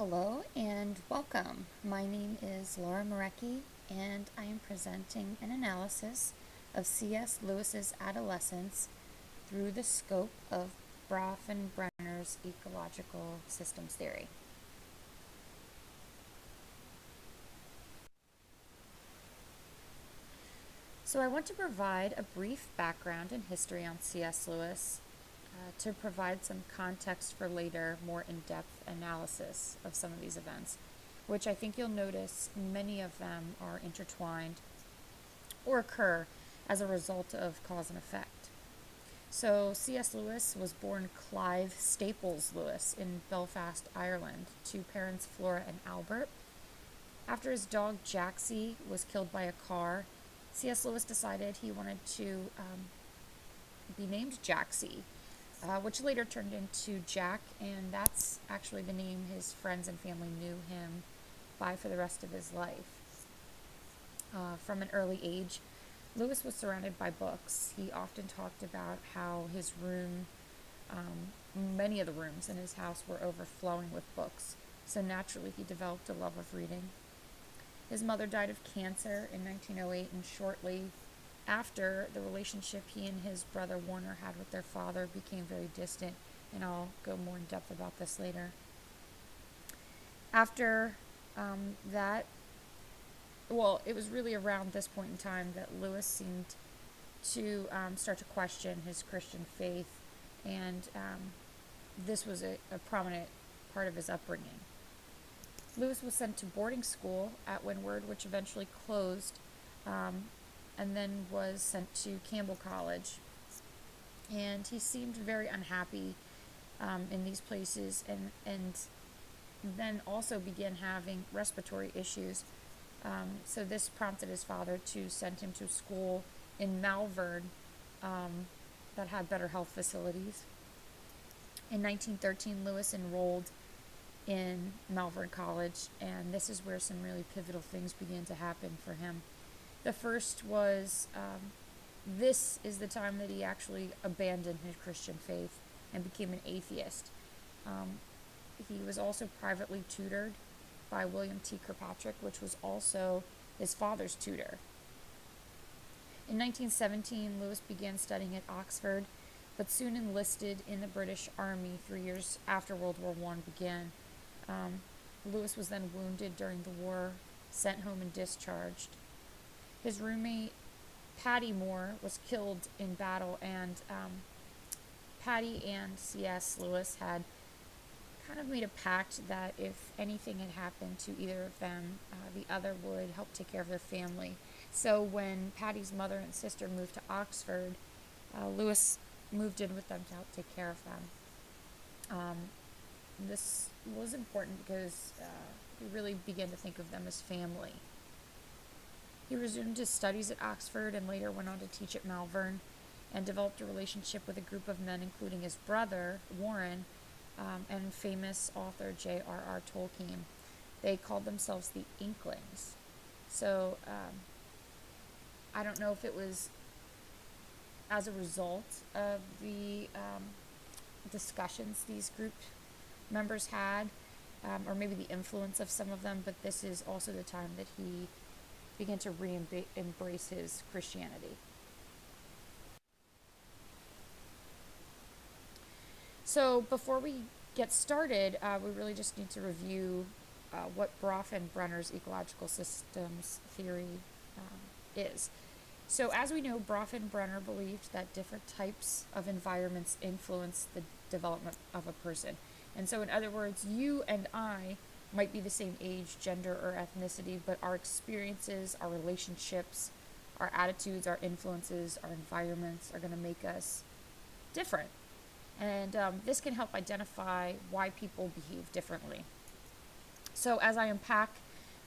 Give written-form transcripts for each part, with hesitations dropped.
Hello and welcome. My name is Laura Marecki, and I am presenting an analysis of C.S. Lewis's Adolescence through the scope of Bronfenbrenner's ecological systems theory. So I want to provide a brief background and history on C.S. Lewis to provide some context for later, more in-depth analysis of some of these events, which I think you'll notice many of them are intertwined or occur as a result of cause and effect. So C.S. Lewis was born Clive Staples Lewis in Belfast, Ireland, to parents Flora and Albert. After his dog Jaxie was killed by a car, C.S. Lewis decided he wanted to be named Jaxie, which later turned into Jack, and that's actually the name his friends and family knew him by for the rest of his life. From an early age, Lewis was surrounded by books. He often talked about how his room, many of the rooms in his house were overflowing with books, so naturally he developed a love of reading. His mother died of cancer in 1908, and shortly after, the relationship he and his brother Warner had with their father became very distant, and I'll go more in depth about this later. After that, it was really around this point in time that Lewis seemed to start to question his Christian faith, and this was a prominent part of his upbringing. Lewis was sent to boarding school at Windward, which eventually closed, and then was sent to Campbell College. And he seemed very unhappy in these places, and then also began having respiratory issues. So this prompted his father to send him to school in Malvern that had better health facilities. In 1913, Lewis enrolled in Malvern College, and this is where some really pivotal things began to happen for him. The first was this is the time that he actually abandoned his Christian faith and became an atheist. He was also privately tutored by William T. Kirkpatrick, which was also his father's tutor. In 1917, Lewis began studying at Oxford, but soon enlisted in the British Army 3 years after World War I began. Lewis was then wounded during the war, sent home and discharged. His roommate, Patty Moore, was killed in battle, and Patty and C.S. Lewis had kind of made a pact that if anything had happened to either of them, the other would help take care of their family. So when Patty's mother and sister moved to Oxford, Lewis moved in with them to help take care of them. This was important because he really began to think of them as family. He resumed his studies at Oxford and later went on to teach at Malvern, and developed a relationship with a group of men, including his brother, Warren, and famous author J.R.R. Tolkien. They called themselves the Inklings. So I don't know if it was as a result of the discussions these group members had, or maybe the influence of some of them, but this is also the time that he began to embrace his Christianity. So before we get started, we really just need to review what Bronfenbrenner's ecological systems theory is. So as we know, Bronfenbrenner believed that different types of environments influence the development of a person. And so in other words, you and I might be the same age, gender, or ethnicity, but our experiences, our relationships, our attitudes, our influences, our environments are going to make us different. And this can help identify why people behave differently. So as I unpack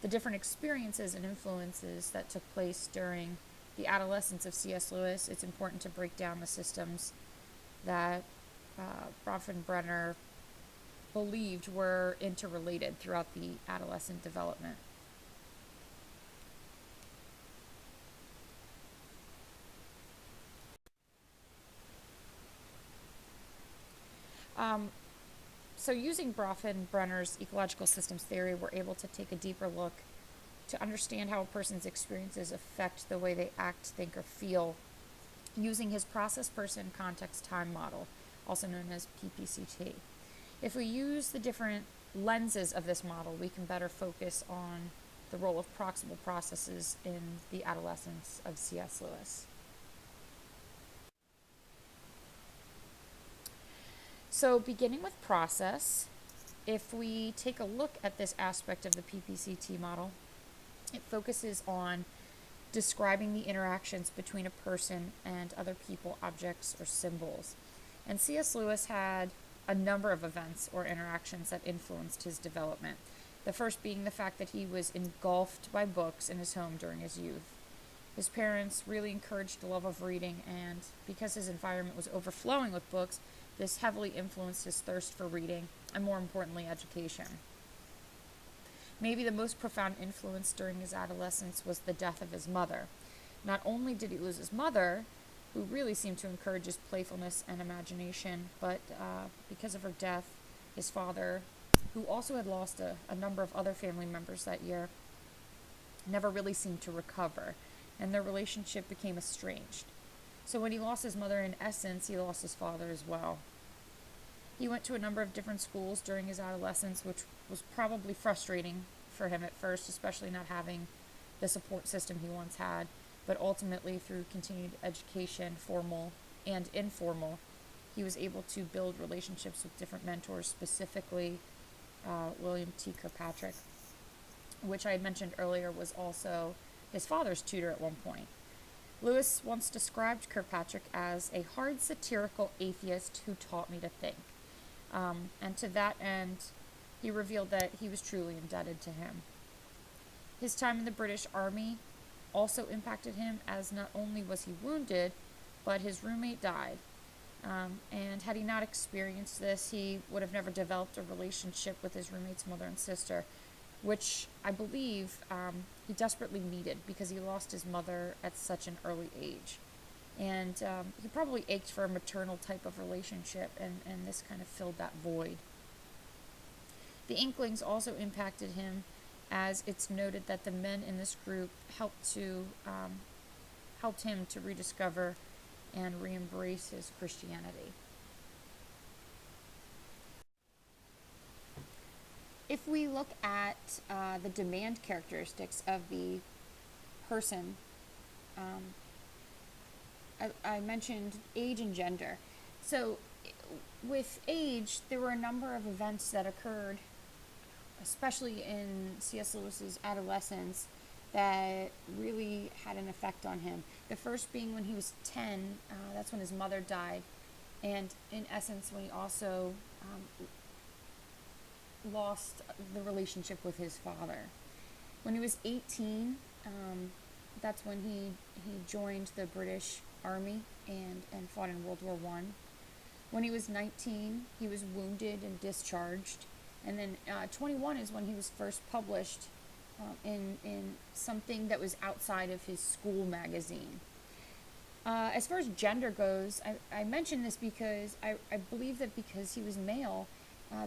the different experiences and influences that took place during the adolescence of C.S. Lewis, it's important to break down the systems that Bronfenbrenner believed were interrelated throughout the adolescent development. So using Bronfenbrenner's ecological systems theory, we're able to take a deeper look to understand how a person's experiences affect the way they act, think, or feel using his process person context time model, also known as PPCT. If we use the different lenses of this model, we can better focus on the role of proximal processes in the adolescence of C.S. Lewis. So beginning with process, if we take a look at this aspect of the PPCT model, it focuses on describing the interactions between a person and other people, objects, or symbols. And C.S. Lewis had a number of events or interactions that influenced his development. The first being the fact that he was engulfed by books in his home during his youth. His parents really encouraged the love of reading, and because his environment was overflowing with books, this heavily influenced his thirst for reading, and more importantly, education. Maybe the most profound influence during his adolescence was the death of his mother. Not only did he lose his mother, who really seemed to encourage his playfulness and imagination, but because of her death, his father, who also had lost a number of other family members that year, never really seemed to recover, and their relationship became estranged. So when he lost his mother, in essence, he lost his father as well. He went to a number of different schools during his adolescence, which was probably frustrating for him at first, especially not having the support system he once had. But ultimately, through continued education, formal and informal, he was able to build relationships with different mentors, specifically William T. Kirkpatrick, which I had mentioned earlier was also his father's tutor at one point. Lewis once described Kirkpatrick as a hard satirical atheist who taught me to think. And to that end, he revealed that he was truly indebted to him. His time in the British Army also impacted him, as not only was he wounded, but his roommate died. And had he not experienced this, he would have never developed a relationship with his roommate's mother and sister, which I believe he desperately needed because he lost his mother at such an early age. And he probably ached for a maternal type of relationship, and this kind of filled that void. The Inklings also impacted him, as it's noted that the men in this group helped him to rediscover and re-embrace his Christianity. If we look at the demand characteristics of the person, I mentioned age and gender. So with age, there were a number of events that occurred, especially in C.S. Lewis's adolescence, that really had an effect on him. The first being when he was 10, that's when his mother died, and in essence when he also lost the relationship with his father. When he was 18, that's when he joined the British Army and fought in World War I. When he was 19, he was wounded and discharged. And then 21 is when he was first published in something that was outside of his school magazine. As far as gender goes, I mention this because I believe that because he was male,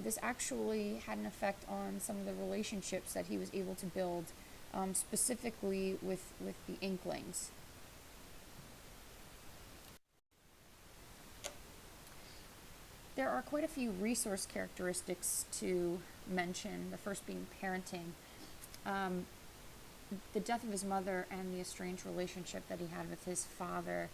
this actually had an effect on some of the relationships that he was able to build, specifically with the Inklings. There are quite a few resource characteristics to mention, the first being parenting. The death of his mother and the estranged relationship that he had with his father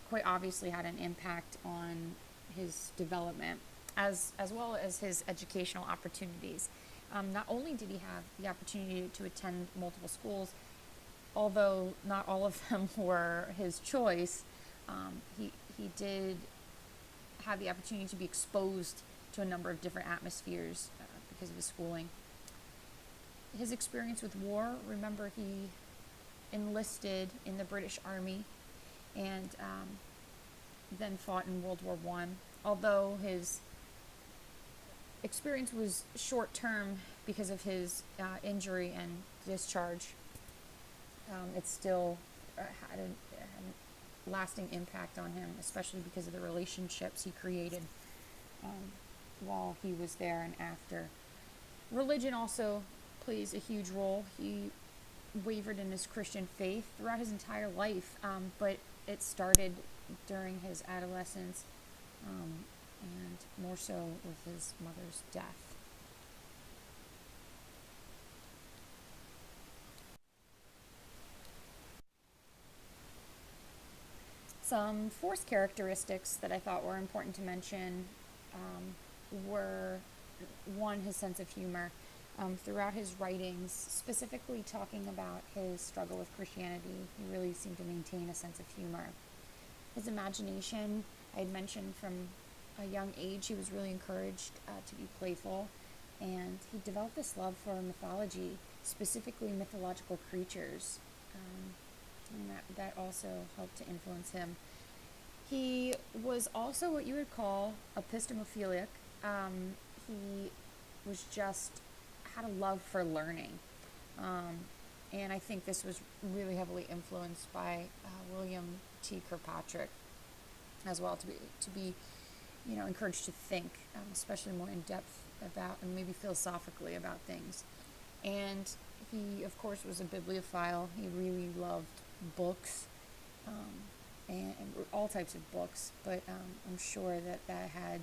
quite obviously had an impact on his development, as well as his educational opportunities. Not only did he have the opportunity to attend multiple schools, although not all of them were his choice, he did have the opportunity to be exposed to a number of different atmospheres because of his schooling. His experience with war, remember he enlisted in the British Army and then fought in World War I. Although his experience was short-term because of his injury and discharge, it still had a lasting impact on him, especially because of the relationships he created. while he was there and after. Religion also plays a huge role. He wavered in his Christian faith throughout his entire life, but it started during his adolescence, and more so with his mother's death. Some force characteristics that I thought were important to mention were one, his sense of humor. Throughout his writings, specifically talking about his struggle with Christianity, he really seemed to maintain a sense of humor. His imagination, I had mentioned from a young age, he was really encouraged to be playful, and he developed this love for mythology, specifically mythological creatures, and that also helped to influence him. He was also what you would call epistomophilic. He was just had a love for learning, and I think this was really heavily influenced by William T. Kirkpatrick as well, to be encouraged to think, especially more in depth about and maybe philosophically about things. And he, of course, was a bibliophile. He really loved books, and all types of books, but I'm sure that had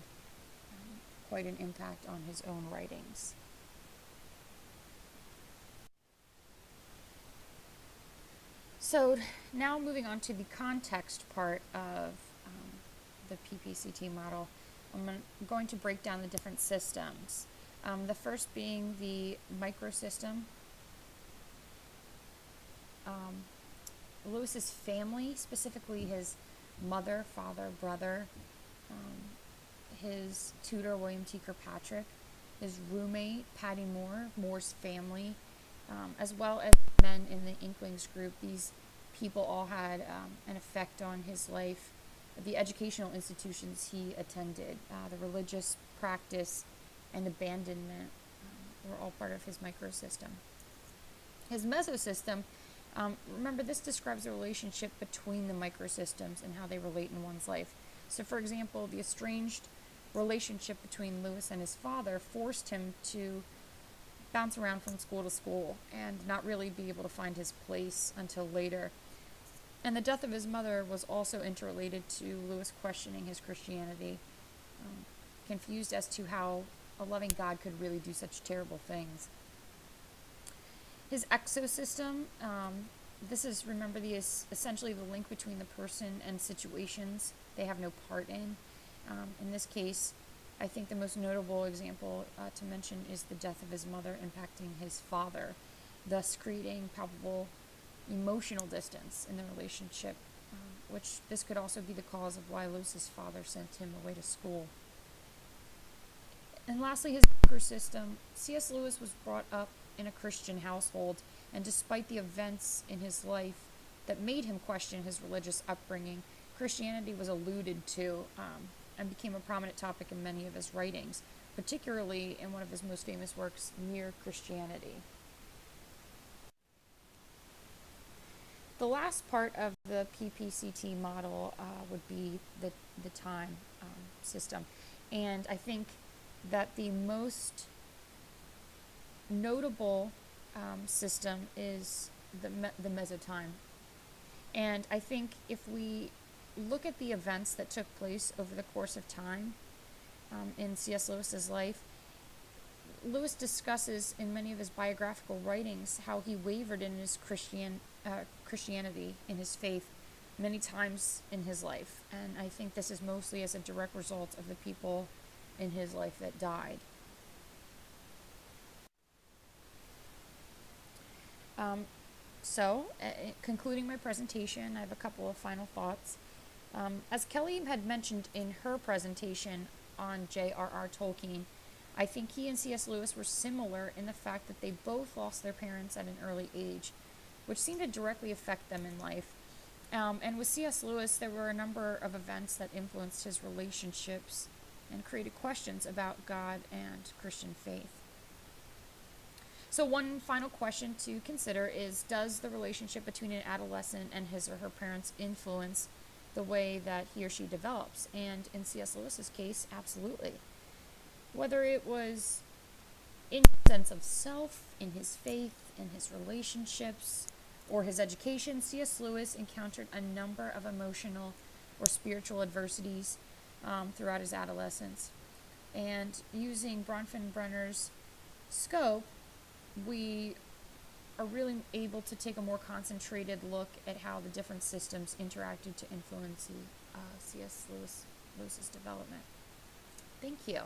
quite an impact on his own writings. So now moving on to the context part of the PPCT model, I'm going to break down the different systems. The first being the microsystem. Lewis's family, specifically his mother, father, brother, his tutor, William T. Kirkpatrick, his roommate, Patty Moore, Moore's family, as well as men in the Inklings group. These people all had an effect on his life. The educational institutions he attended, the religious practice, and abandonment were all part of his microsystem. His mesosystem, remember, this describes the relationship between the microsystems and how they relate in one's life. So, for example, the estranged relationship between Lewis and his father forced him to bounce around from school to school and not really be able to find his place until later. And the death of his mother was also interrelated to Lewis questioning his Christianity, confused as to how a loving God could really do such terrible things. His exosystem, this is, remember, essentially the link between the person and situations they have no part in. In this case, I think the most notable example to mention is the death of his mother impacting his father, thus creating palpable emotional distance in the relationship, which this could also be the cause of why Lewis's father sent him away to school. And lastly, his microsystem. C.S. Lewis was brought up in a Christian household, and despite the events in his life that made him question his religious upbringing, Christianity was alluded to and became a prominent topic in many of his writings, particularly in one of his most famous works, Mere Christianity. The last part of the PPCT model would be the time system. And I think that the most notable system is the mesotime. And I think if we look at the events that took place over the course of time in C.S. Lewis's life, Lewis discusses in many of his biographical writings how he wavered in his Christianity, in his faith, many times in his life. And I think this is mostly as a direct result of the people in his life that died. Concluding my presentation, I have a couple of final thoughts. As Kelly had mentioned in her presentation on J.R.R. Tolkien, I think he and C.S. Lewis were similar in the fact that they both lost their parents at an early age, which seemed to directly affect them in life. And with C.S. Lewis, there were a number of events that influenced his relationships and created questions about God and Christian faith. So one final question to consider is, does the relationship between an adolescent and his or her parents influence the way that he or she develops? And in C.S. Lewis's case, absolutely. Whether it was in sense of self, in his faith, in his relationships, or his education, C.S. Lewis encountered a number of emotional or spiritual adversities throughout his adolescence. And using Bronfenbrenner's scope, we are really able to take a more concentrated look at how the different systems interacted to influence C.S. Lewis's development. Thank you.